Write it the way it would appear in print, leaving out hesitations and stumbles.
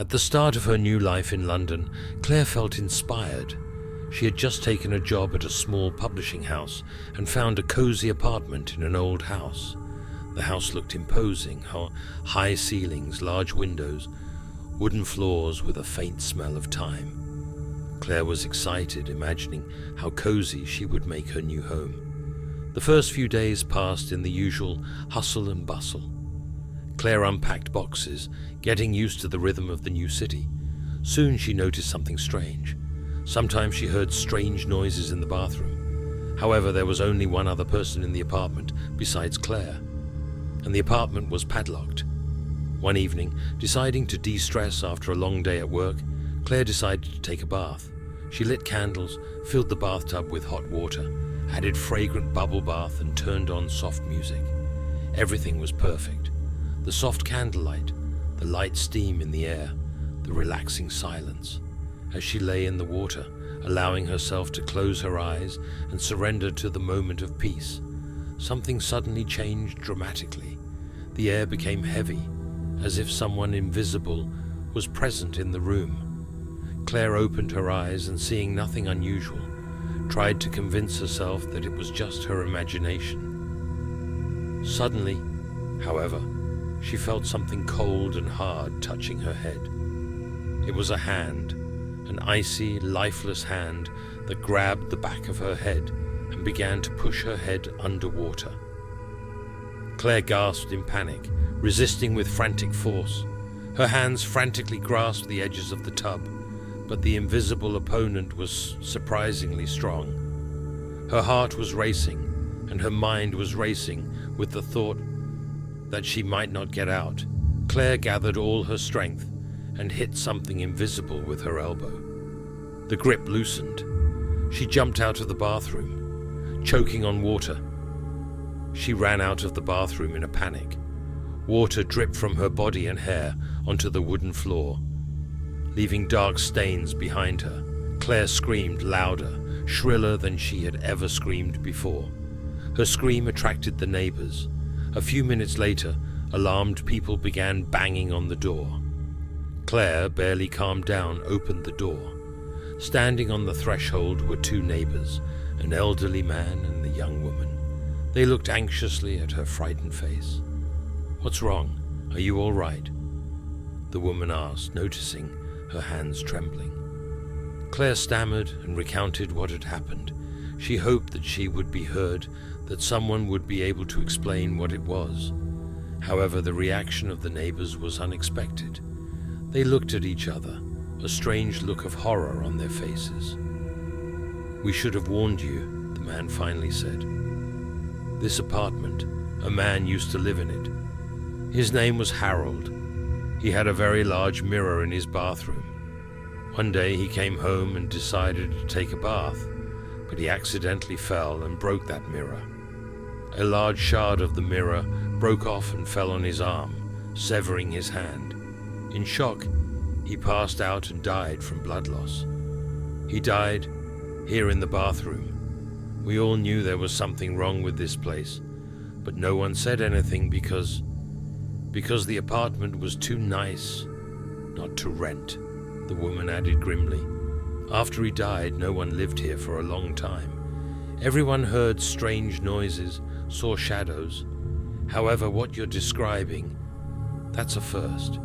At the start of her new life in London, Claire felt inspired. She had just taken a job at a small publishing house and found a cozy apartment in an old house. The house looked imposing, high ceilings, large windows, wooden floors with a faint smell of time. Claire was excited, imagining how cozy she would make her new home. The first few days passed in the usual hustle and bustle. Claire unpacked boxes, getting used to the rhythm of the new city. Soon she noticed something strange. Sometimes she heard strange noises in the bathroom. However, there was only one other person in the apartment besides Claire, and the apartment was padlocked. One evening, deciding to de-stress after a long day at work, Claire decided to take a bath. She lit candles, filled the bathtub with hot water, added fragrant bubble bath and turned on soft music. Everything was perfect. The soft candlelight, the light steam in the air, the relaxing silence. As she lay in the water, allowing herself to close her eyes and surrender to the moment of peace, something suddenly changed dramatically. The air became heavy, as if someone invisible was present in the room. Claire opened her eyes and, seeing nothing unusual, tried to convince herself that it was just her imagination. Suddenly, however, she felt something cold and hard touching her head. It was a hand, an icy, lifeless hand that grabbed the back of her head and began to push her head underwater. Claire gasped in panic, resisting with frantic force. Her hands frantically grasped the edges of the tub, but the invisible opponent was surprisingly strong. Her heart was racing, and her mind was racing with the thought that she might not get out. Claire gathered all her strength and hit something invisible with her elbow. The grip loosened. She jumped out of the bathroom, choking on water. She ran out of the bathroom in a panic. Water dripped from her body and hair onto the wooden floor, leaving dark stains behind her. Claire screamed louder, shriller than she had ever screamed before. Her scream attracted the neighbors. A few minutes later, alarmed people began banging on the door. Claire, barely calmed down, opened the door. Standing on the threshold were two neighbors, an elderly man and a young woman. They looked anxiously at her frightened face. "What's wrong? Are you all right?" the woman asked, noticing her hands trembling. Claire stammered and recounted what had happened. She hoped that she would be heard, that someone would be able to explain what it was. However, the reaction of the neighbors was unexpected. They looked at each other, a strange look of horror on their faces. "We should have warned you," the man finally said. "This apartment, a man used to live in it. His name was Harold. He had a very large mirror in his bathroom. One day he came home and decided to take a bath, but he accidentally fell and broke that mirror. A large shard of the mirror broke off and fell on his arm, severing his hand. In shock, he passed out and died from blood loss. He died here in the bathroom. We all knew there was something wrong with this place, but no one said anything because the apartment was too nice not to rent," the woman added grimly. "After he died, no one lived here for a long time. Everyone heard strange noises, saw shadows. However, what you're describing, that's a first.